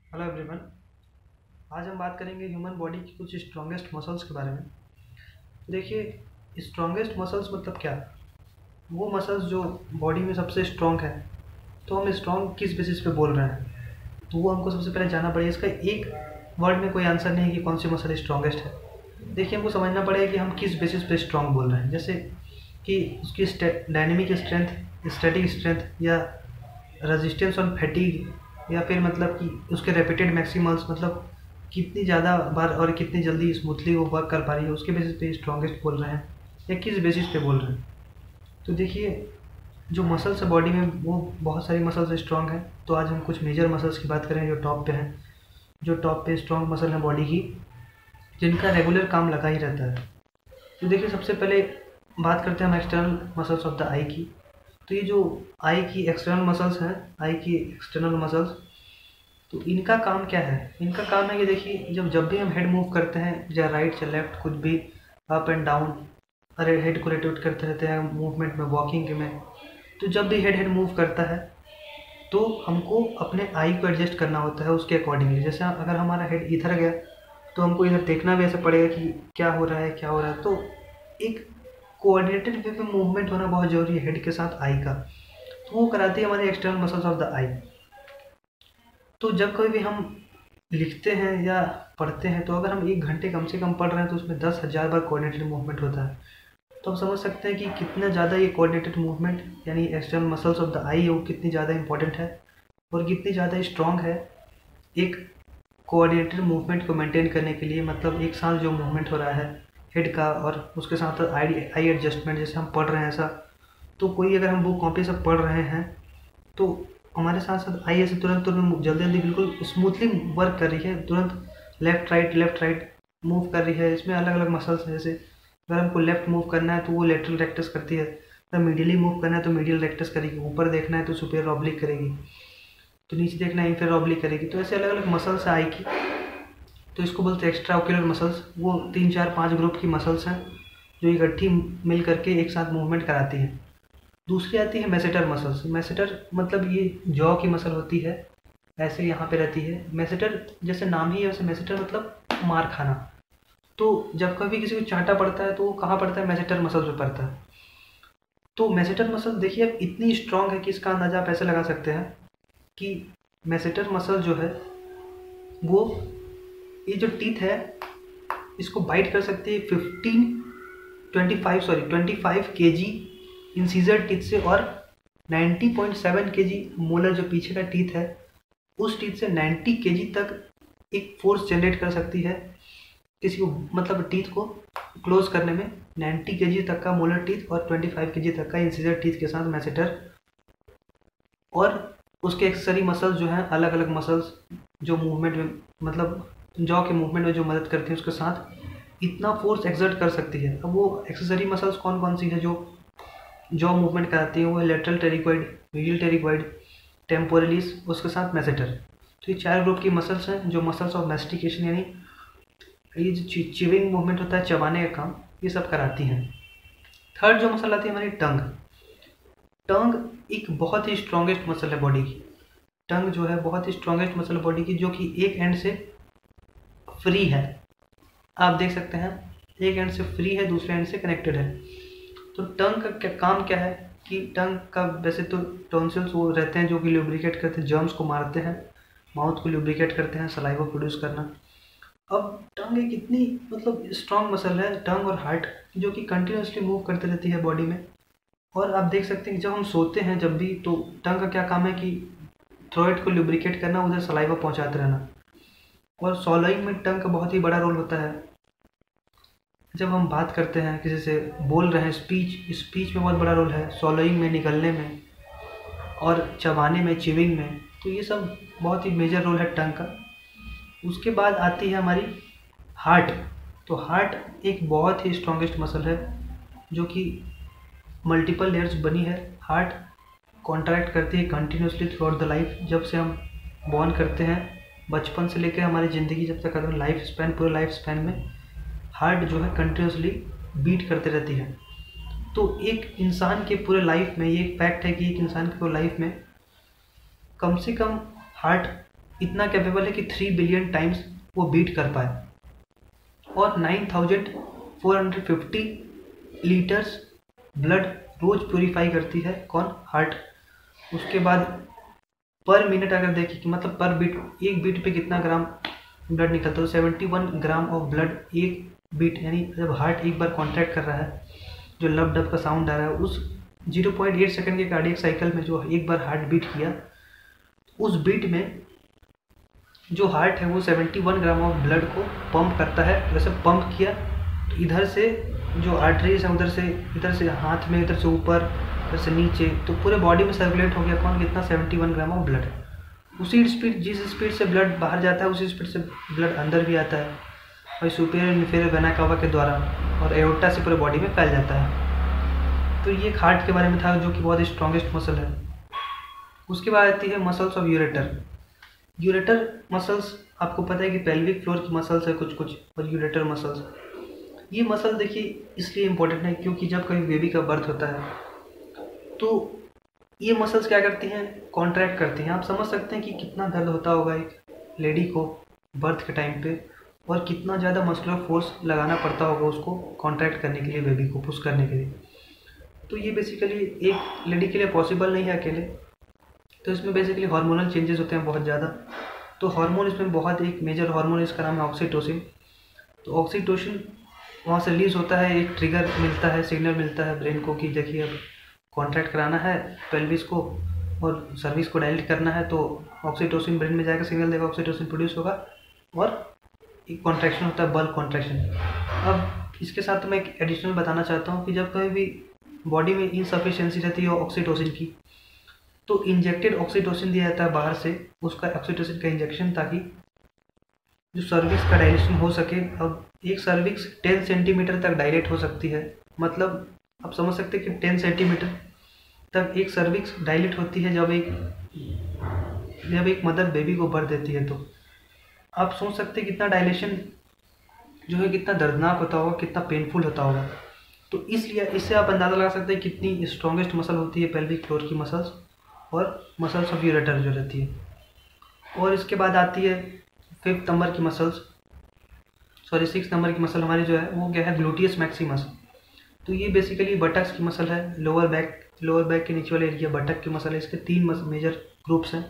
Hello everyone. आज हम बात करेंगे ह्यूमन बॉडी की कुछ स्ट्रॉन्गेस्ट मसल्स के बारे में। देखिए, स्ट्रॉन्गेस्ट मसल्स मतलब क्या? वो मसल्स जो बॉडी में सबसे स्ट्रॉन्ग है। तो हम स्ट्रॉन्ग किस बेसिस पे बोल रहे हैं, तो वो हमको सबसे पहले जानना पड़ेगा। इसका एक वर्ड में कोई आंसर नहीं है कि कौन सी मसल स्ट्रॉन्गेस्ट है। देखिए, हमको समझना पड़ेगा कि हम किस बेसिस पे स्ट्रॉन्ग बोल रहे हैं। जैसे कि उसकी डायनेमिक स्ट्रेंथ, स्टैटिक स्ट्रेंथ, या रेजिस्टेंस ऑन फैटीग, या फिर मतलब कि उसके रेपिटेड मैक्सिमल्स, मतलब कितनी ज़्यादा बार और कितनी जल्दी स्मूथली वो वर्क कर पा रही है, उसके बेसिस पे स्ट्रॉन्गेस्ट बोल रहे हैं या किस बेसिस पे बोल रहे हैं। तो देखिए, जो मसल्स है बॉडी में, वो बहुत सारी मसल्स स्ट्रॉन्ग हैं। तो आज हम कुछ मेजर मसल्स की बात करें जो टॉप पे हैं, जो टॉप पे स्ट्रॉन्ग मसल है बॉडी की, जिनका रेगुलर काम लगा ही रहता है। तो देखिए, सबसे पहले बात करते हैं हम एक्सटर्नल मसल्स ऑफ द आई की। तो ये जो आई की एक्सटर्नल मसल्स हैं, आई की एक्सटर्नल मसल्स, तो इनका काम क्या है? इनका काम है कि देखिए, जब जब भी हम हेड मूव करते हैं, या राइट या लेफ्ट, कुछ भी अप एंड डाउन, अरे हेड को रोटेट करते रहते हैं मूवमेंट में, वॉकिंग में। तो जब भी हेड हेड मूव करता है, तो हमको अपने आई को एडजस्ट करना होता है उसके अकॉर्डिंगली। जैसे अगर हमारा हेड इधर गया, तो हमको इधर देखना भी ऐसा पड़ेगा कि क्या हो रहा है, क्या हो रहा है। तो एक कोऑर्डिनेटेड वे में मूवमेंट होना बहुत ज़रूरी है हेड के साथ आई का। तो वो कराती है हमारी एक्सटर्नल मसल्स ऑफ द आई। तो जब कभी भी हम लिखते हैं या पढ़ते हैं, तो अगर हम 1 घंटे कम से कम पढ़ रहे हैं, तो उसमें 10,000 बार कोऑर्डिनेटेड मूवमेंट होता है। तो हम समझ सकते हैं कि कितना ज़्यादा ये कोऑर्डिनेटेड मूवमेंट, यानी एक्सटर्नल मसल्स ऑफ द आई है, वो कितनी ज़्यादा इंपॉर्टेंट है और कितनी ज़्यादा स्ट्रॉन्ग है एक कोऑर्डिनेटेड मूवमेंट को मेंटेन करने के लिए। मतलब एक साथ जो मूवमेंट हो रहा है हेड का, और उसके साथ आई एडजस्टमेंट, जैसे हम पढ़ रहे हैं ऐसा। तो कोई अगर हम बुक कॉपी सब पढ़ रहे हैं, तो हमारे साथ साथ आई ऐसे तुरंत तुरंत जल्दी जल्दी बिल्कुल स्मूथली वर्क कर रही है, तुरंत लेफ्ट राइट मूव कर रही है। इसमें अलग अलग मसल्स हैं। जैसे अगर हमको लेफ्ट मूव करना है, तो वो लेटरल रेक्टस करती है। अगर मीडियली मूव करना है, तो मीडियल रेक्टस करेगी। ऊपर देखना है, तो सुपेरियर ऑब्लिक करेगी। तो नीचे देखना है, इंफीरियर ऑब्लिक करेगी। तो ऐसे अलग अलग मसल्स है आई की। तो इसको बोलते हैं एक्स्ट्रा ओक्यूलर मसल्स। वो 3 4 5 ग्रुप की मसल्स हैं जो इकट्ठी मिल करके एक साथ मूवमेंट कराती हैं। दूसरी आती है मैसेटर मसल्स। मैसेटर मतलब ये जॉ की मसल होती है, ऐसे यहाँ पे रहती है। मैसेटर जैसे नाम ही है वैसे मैसेटर मतलब मार खाना। तो जब कभी किसी को चांटा पड़ता है, तो वो कहाँ पड़ता है? मैसेटर मसल पे पड़ता है। तो मैसेटर मसल देखिए अब इतनी स्ट्रांग है कि इसका अंदाजा आप ऐसे लगा सकते हैं कि मैसेटर मसल जो है, वो ये जो टीथ है, इसको बाइट कर सकती है 25 kg इंसीजर टीथ से, और 90.7 kg मोलर जो पीछे का टीथ है, उस टीथ से 90 kg तक एक फोर्स जनरेट कर सकती है किसी को, मतलब टीथ को क्लोज करने में। 90 kg तक का मोलर टीथ और 25 kg तक का इंसीजर टीथ के साथ मैसेटर, और उसके एक्सेसरी मसल्स जो हैं, अलग अलग मसल्स जो मूवमेंट में, मतलब जॉ के मूवमेंट में जो मदद करती हैं, उसके साथ इतना फोर्स एक्सर्ट कर सकती है। अब वो एक्सेसरी मसल्स कौन कौन सी है जो जॉ मूवमेंट कराती है? वो है लेटरल टेरिक्वाइड, मीडियल टेरिक्वाइड, टेम्पोरलिस, उसके साथ मैसेटर। तो ये 4 ग्रुप की मसल्स हैं जो मसल्स ऑफ मैस्टिकेशन, यानी ये जो चिविंग मूवमेंट होता है, चबाने का काम, ये सब कराती हैं। थर्ड जो मसल आती है हमारी टंग। टंग एक बहुत ही स्ट्रॉन्गेस्ट मसल है बॉडी की। टंग जो है बहुत ही स्ट्रॉन्गेस्ट मसल है बॉडी की, जो कि एक एंड से फ्री है। आप देख सकते हैं, एक एंड से फ्री है, दूसरे एंड से कनेक्टेड है। तो टंग का क्या काम क्या है कि टंग का वैसे तो टॉन्सिल्स वो रहते हैं जो कि लुब्रिकेट करते हैं, जर्म्स को मारते हैं, माउथ को लुब्रिकेट करते हैं, सलाइवा प्रोड्यूस करना। अब टंग एक इतनी मतलब स्ट्रॉन्ग मसल है, टंग और हार्ट, जो कि कंटिन्यूसली मूव करती रहती है बॉडी में। और आप देख सकते हैं कि जब हम सोते हैं जब भी, तो टंग का क्या काम है कि थ्रोट को लुब्रिकेट करना, उधर सलाइवा पहुंचाते रहना। और सॉलोइंग में टंग का बहुत ही बड़ा रोल होता है। जब हम बात करते हैं, किसी से बोल रहे हैं, स्पीच में बहुत बड़ा रोल है, सॉलोइंग में, निगलने में, और चबाने में, चिविंग में। तो ये सब बहुत ही मेजर रोल है टंग का। उसके बाद आती है हमारी हार्ट। तो हार्ट एक बहुत ही स्ट्रॉन्गेस्ट मसल है जो कि मल्टीपल लेयर्स बनी है। हार्ट कॉन्ट्रैक्ट करती है continuously through out the life. जब से हम बॉर्न करते हैं, बचपन से लेकर हमारी ज़िंदगी जब तक अगर लाइफ स्पैन, पूरे लाइफ स्पैन में हार्ट जो है कंटिन्यूसली बीट करते रहती है। तो एक इंसान के पूरे लाइफ में, ये एक फैक्ट है कि एक इंसान के पूरे लाइफ में कम से कम हार्ट इतना कैपेबल है कि 3 बिलियन टाइम्स वो बीट कर पाए, और 9450 लीटर्स ब्लड रोज प्योरीफाई करती है कौन, हार्ट। उसके बाद पर मिनट अगर देखें कि मतलब पर बीट, एक बीट पे कितना ग्राम ब्लड निकलता है, तो 71 ग्राम ऑफ ब्लड एक बीट, यानी जब हार्ट एक बार कॉन्ट्रैक्ट कर रहा है, जो लब डब का साउंड आ रहा है, उस 0.8 सेकंड के कार्डियक साइकिल में जो एक बार हार्ट बीट किया, उस बीट में जो हार्ट है वो 71 ग्राम ऑफ ब्लड को पंप करता है। वैसे पंप किया तो इधर से जो आर्टरीज है उधर से, इधर से हाथ में, इधर से ऊपर, इधर से नीचे, तो पूरे बॉडी में सर्कुलेट हो गया कौन, कितना, 71 ग्राम ऑफ ब्लड। उसी स्पीड, जिस स्पीड से ब्लड बाहर जाता है उसी स्पीड से ब्लड अंदर भी आता है, और सुपीरियर इन्फीरियर वेना कावा के द्वारा और एओर्टा से पूरे बॉडी में फैल जाता है। तो ये हार्ट के बारे में था, जो कि बहुत स्ट्रॉन्गेस्ट मसल है। उसके बाद आती है muscles of ureter. Ureter muscles आपको पता है कि पेल्विक फ्लोर की मसल्स है कुछ कुछ, और यूरेटर मसल्स, ये मसल देखिए इसलिए इम्पोर्टेंट है क्योंकि जब कभी बेबी का बर्थ होता है तो ये मसल्स क्या करती हैं, कॉन्ट्रैक्ट करती हैं। आप समझ सकते हैं कि कितना दर्द होता होगा एक लेडी को बर्थ के टाइम पे, और कितना ज़्यादा मस्कुलर फोर्स लगाना पड़ता होगा उसको कॉन्ट्रैक्ट करने के लिए, बेबी को पुश करने के लिए। तो ये बेसिकली एक लेडी के लिए पॉसिबल नहीं है अकेले। तो इसमें बेसिकली हार्मोनल चेंजेस होते हैं बहुत ज़्यादा। तो हार्मोन इसमें बहुत, एक मेजर हार्मोन इसका नाम है ऑक्सीटोसिन। तो ऑक्सीटोसिन वहाँ से रिलीज होता है, एक ट्रिगर मिलता है, सिग्नल मिलता है ब्रेन को कि देखिए अब कॉन्ट्रैक्ट कराना है पेल्विस को और सर्विस को डायलेट करना है, तो ऑक्सीटोसिन ब्रेन में जाएगा, सिग्नल देगा, ऑक्सीटोसिन प्रोड्यूस होगा और एक कॉन्ट्रैक्शन होता है, बल्क कॉन्ट्रैक्शन। अब इसके साथ मैं एक एडिशनल बताना चाहता हूँ कि जब कभी भी बॉडी में इनसफिशिएंसी रहती है ऑक्सीटोसिन की, तो इंजेक्टेड ऑक्सीटोसिन दिया जाता है बाहर से, उसका ऑक्सीटोसिन का इंजेक्शन, ताकि जो सर्विक्स का डायलेशन हो सके। अब एक सर्विक्स 10 सेंटीमीटर तक डायलेट हो सकती है, मतलब आप समझ सकते हैं कि 10 सेंटीमीटर तक एक सर्विक्स डायलेट होती है जब एक मदर बेबी को बर्थ देती है। तो आप सोच सकते हैं कितना डायलेशन जो है कितना दर्दनाक होता होगा, कितना पेनफुल होता होगा। तो इसलिए इससे आप अंदाज़ा लगा सकते हैं कितनी स्ट्रॉन्गेस्ट मसल होती है पेल्विक फ्लोर की मसल्स और मसल्स ऑफ यूरेटर जो रहती है। और इसके बाद आती है 6 नंबर की मसल हमारी जो है वो क्या है, ग्लूटियस मैक्सिमस। तो ये बेसिकली बटक्स की मसल है, लोअर बैक के नीचे वाले एरिया बटक की मसल है। इसके 3 मेजर ग्रुप्स हैं,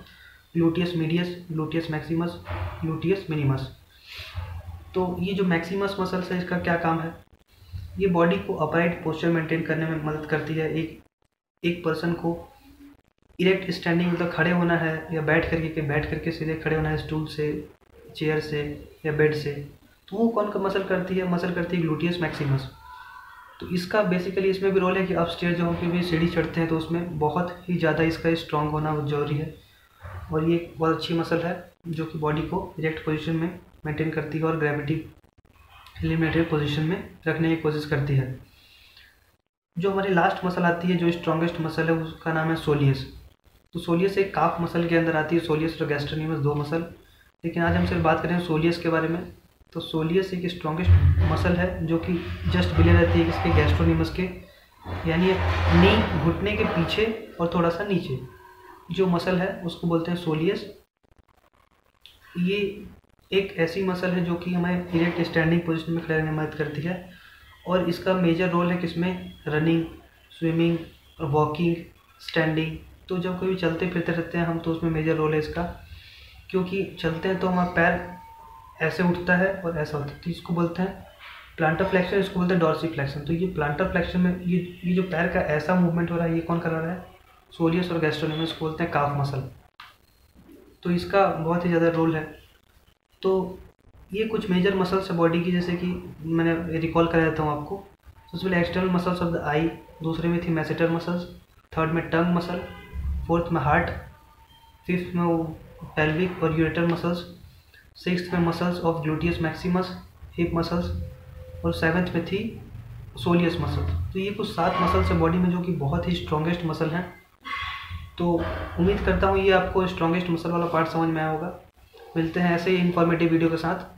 gluteus medius, gluteus Maximus, gluteus minimus. तो ये जो मैक्सिमस मसल्स है इसका क्या काम है, ये बॉडी को अपराइट पोस्चर मेंटेन करने में मदद करती है। एक पर्सन को इरेक्ट स्टैंडिंग मतलब खड़े होना है, या बैठ करके सीधे खड़े होना है, स्टूल से, चेयर से या बेड से, तो वो कौन का मसल करती है, ग्लूटियस मैक्सिमस। तो इसका बेसिकली इसमें भी रोल है कि अपस्टेयर जो हम कभी सीढ़ी चढ़ते हैं तो उसमें बहुत ही ज़्यादा इसका स्ट्रॉन्ग होना जरूरी है। और ये एक बहुत अच्छी मसल है जो कि बॉडी को इरेक्ट पोजीशन में मेंटेन करती है और ग्रेविटी एलिमिनेटेड पोजीशन में रखने की कोशिश करती है। जो हमारी लास्ट मसल आती है, जो स्ट्रॉन्गेस्ट मसल है, उसका नाम है सोलियस। तो सोलियस एक काफ मसल के अंदर आती है, सोलियस और गैस्ट्रोनिमस 2 मसल। लेकिन आज हम सिर्फ बात करें सोलियस के बारे में। तो सोलियस एक स्ट्रॉन्गेस्ट मसल है जो कि जस्ट बिले रहती है इसके गैस्ट्रोनिमस के, यानी नी घुटने के पीछे और थोड़ा सा नीचे जो मसल है उसको बोलते हैं सोलियस। ये एक ऐसी मसल है जो कि हमें इरेक्ट स्टैंडिंग पोजीशन में खड़े रहने में मदद करती है, और इसका मेजर रोल है किसमें, रनिंग, स्विमिंग, वॉकिंग, स्टैंडिंग। तो जब कभी चलते फिरते रहते हैं हम तो उसमें मेजर रोल है इसका, क्योंकि चलते हैं तो हमारा पैर ऐसे उठता है और ऐसा होता है, तो इसको बोलते हैं प्लांटर फ्लेक्शन, इसको बोलते हैं डॉर्सिफ्लेक्शन। तो ये प्लांटर फ्लेक्शन में ये जो पैर का ऐसा मूवमेंट हो रहा है, ये कौन करा रहा है, सोलियस और गैस्ट्रोनिमस को बोलते हैं काफ मसल। तो इसका बहुत ही ज़्यादा रोल है। तो ये कुछ मेजर मसल्स है बॉडी की, जैसे कि मैंने रिकॉल करा देता हूँ आपको। सबसे पहले एक्सटर्नल मसल्स ऑफ द आई, दूसरे में थी मैसेटर मसल्स, थर्ड में टंग मसल, फोर्थ में हार्ट, फिफ्थ में वो पेल्विक और यूरेटर मसल्स, सिक्स्थ में muscles of gluteus Maximus, hip muscles, और सेवन्थ में थी सोलियस मसल्स। तो ये कुछ 7 मसल्स है बॉडी में जो कि बहुत ही स्ट्रॉन्गेस्ट मसल हैं। तो उम्मीद करता हूँ ये आपको स्ट्रॉन्गेस्ट मसल वाला पार्ट समझ में आया होगा। मिलते हैं ऐसे ही इन्फॉर्मेटिव वीडियो के साथ।